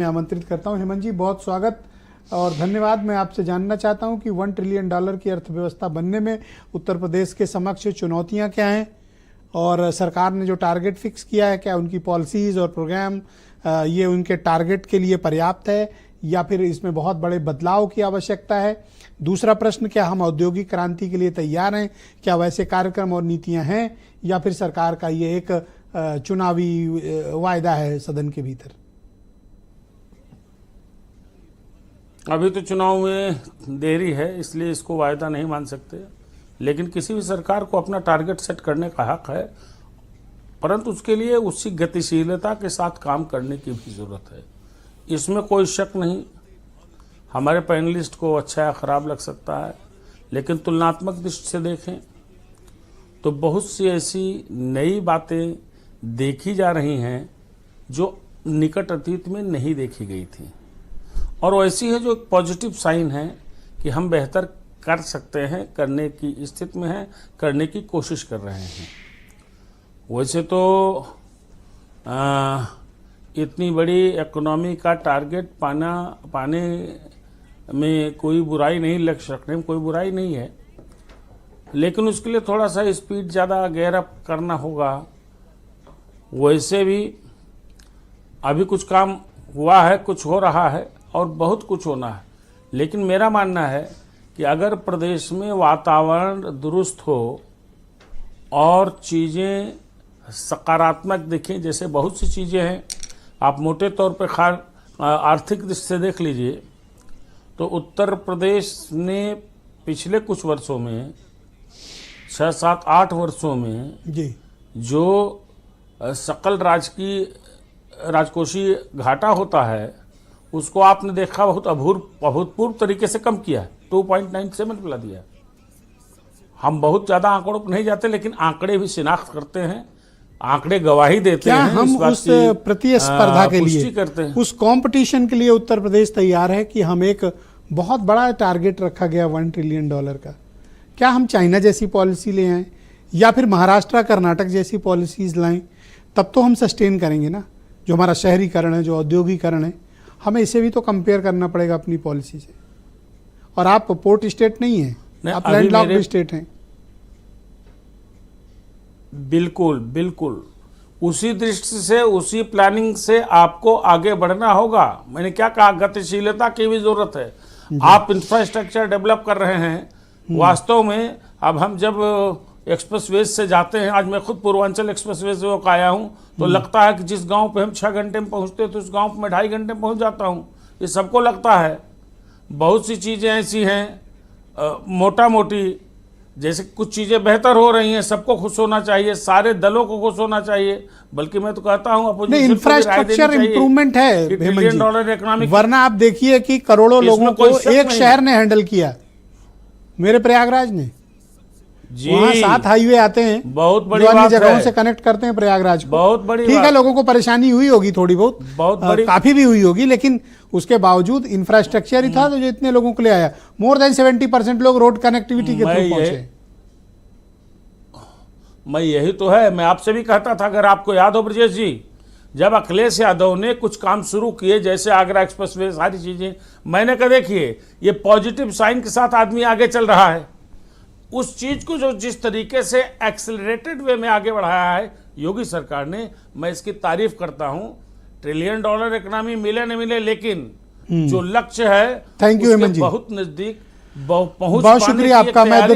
मैं आमंत्रित करता हूं। हेमंत जी, बहुत स्वागत और धन्यवाद। मैं आपसे जानना चाहता हूं कि $1 ट्रिलियन की अर्थव्यवस्था बनने में उत्तर प्रदेश के समक्ष चुनौतियां क्या हैं और सरकार ने जो टारगेट फिक्स किया है, क्या उनकी पॉलिसीज और प्रोग्राम ये उनके टारगेट के लिए पर्याप्त है या फिर इसमें बहुत बड़े बदलाव की आवश्यकता है। दूसरा प्रश्न, क्या हम औद्योगिक क्रांति के लिए तैयार हैं, क्या वैसे कार्यक्रम और नीतियां हैं या फिर सरकार का ये एक चुनावी वायदा है सदन के भीतर। अभी तो चुनाव में देरी है, इसलिए इसको वायदा नहीं मान सकते, लेकिन किसी भी सरकार को अपना टारगेट सेट करने का हक है, परंतु उसके लिए उसी गतिशीलता के साथ काम करने की भी ज़रूरत है। इसमें कोई शक नहीं। हमारे पैनलिस्ट को अच्छा या ख़राब लग सकता है, लेकिन तुलनात्मक दृष्टि से देखें तो बहुत सी ऐसी नई बातें देखी जा रही हैं जो निकट अतीत में नहीं देखी गई थी, और वैसी है जो एक पॉजिटिव साइन है कि हम बेहतर कर सकते हैं, करने की स्थिति में हैं, करने की कोशिश कर रहे हैं। वैसे तो इतनी बड़ी इकोनॉमी का टारगेट पाने में कोई बुराई नहीं, लक्ष्य रखने में कोई बुराई नहीं है, लेकिन उसके लिए थोड़ा सा स्पीड ज़्यादा गेयर अप करना होगा। वैसे भी अभी कुछ काम हुआ है, कुछ हो रहा है और बहुत कुछ होना है, लेकिन मेरा मानना है कि अगर प्रदेश में वातावरण दुरुस्त हो और चीज़ें सकारात्मक दिखें, जैसे बहुत सी चीज़ें हैं, आप मोटे तौर पर आर्थिक दृष्टि से देख लीजिए तो उत्तर प्रदेश ने पिछले कुछ वर्षों में 6, 7, 8 वर्षों में जी जो सकल राजकोषीय घाटा होता है उसको आपने देखा बहुत अभूतपूर्व तरीके से कम किया है। 2.97 पिला दिया। हम बहुत ज़्यादा आंकड़ों पर नहीं जाते, लेकिन आंकड़े भी शिनाख्त करते हैं, आंकड़े गवाही देते हैं। हम उस प्रतिस्पर्धा के लिए करते हैं, उस कंपटीशन के लिए उत्तर प्रदेश तैयार है कि हम एक बहुत बड़ा टारगेट रखा गया $1 ट्रिलियन का, क्या हम चाइना जैसी पॉलिसी ले आएँ या फिर महाराष्ट्र कर्नाटक जैसी पॉलिसीज लाएं, तब तो हम सस्टेन करेंगे ना। जो हमारा शहरीकरण है, जो औद्योगिकरण है, हमें इसे भी तो कंपेयर करना पड़ेगा अपनी पॉलिसी से। और आप पोर्ट स्टेट नहीं हैं, आप लैंडलॉक्ड स्टेट हैं। बिल्कुल बिल्कुल उसी दृष्टि से, उसी प्लानिंग से आपको आगे बढ़ना होगा। मैंने क्या कहा, गतिशीलता की भी जरूरत है। आप इंफ्रास्ट्रक्चर डेवलप कर रहे हैं, वास्तव में अब हम जब एक्सप्रेसवेज से जाते हैं, आज मैं खुद पूर्वांचल एक्सप्रेसवे से होकर आया हूं, तो लगता है कि जिस गांव पे हम 6 घंटे में पहुंचते तो उस गांव पे मैं 2.5 घंटे में पहुंच जाता हूं। ये सबको लगता है। बहुत सी चीज़ें ऐसी हैं मोटा मोटी, जैसे कुछ चीज़ें बेहतर हो रही हैं, सबको खुश होना चाहिए, सारे दलों को खुश होना चाहिए। बल्कि मैं तो कहता हूं अपोजिशन इंफ्रास्ट्रक्चर इंप्रूवमेंट है $1 ट्रिलियन इकोनॉमिक, वरना आप देखिए कि करोड़ों लोगों को एक शहर ने हैंडल किया, मेरे प्रयागराज ने। वहाँ 7 हाईवे आते हैं, बहुत बड़ी बात जगहों है, से कनेक्ट करते हैं प्रयागराज को। बहुत बड़ी ठीक है, लोगों को परेशानी हुई होगी, थोड़ी बहुत बड़ी काफी भी हुई होगी, लेकिन उसके बावजूद इंफ्रास्ट्रक्चर ही था जो इतने लोगों को ले आया। मोर देन 70% लोग रोड कनेक्टिविटी के थ्रू पहुंचे। मैं यही तो है, मैं आपसे भी कहता था, अगर आपको याद हो ब्रजेश जी, जब अखिलेश यादव ने कुछ काम शुरू किए, जैसे आगरा एक्सप्रेसवे, सारी चीजें, मैंने कहा देखिए ये पॉजिटिव साइन के साथ आदमी आगे चल रहा है। उस चीज को जो जिस तरीके से एक्सेलरेटेड वे में आगे बढ़ाया है योगी सरकार ने, मैं इसकी तारीफ करता हूं। $1 ट्रिलियन इकोनॉमी मिले न मिले, लेकिन जो लक्ष्य है थैंक यू हेमंत जी, बहुत नजदीक पहुंच। बहुत शुक्रिया आपका। मैं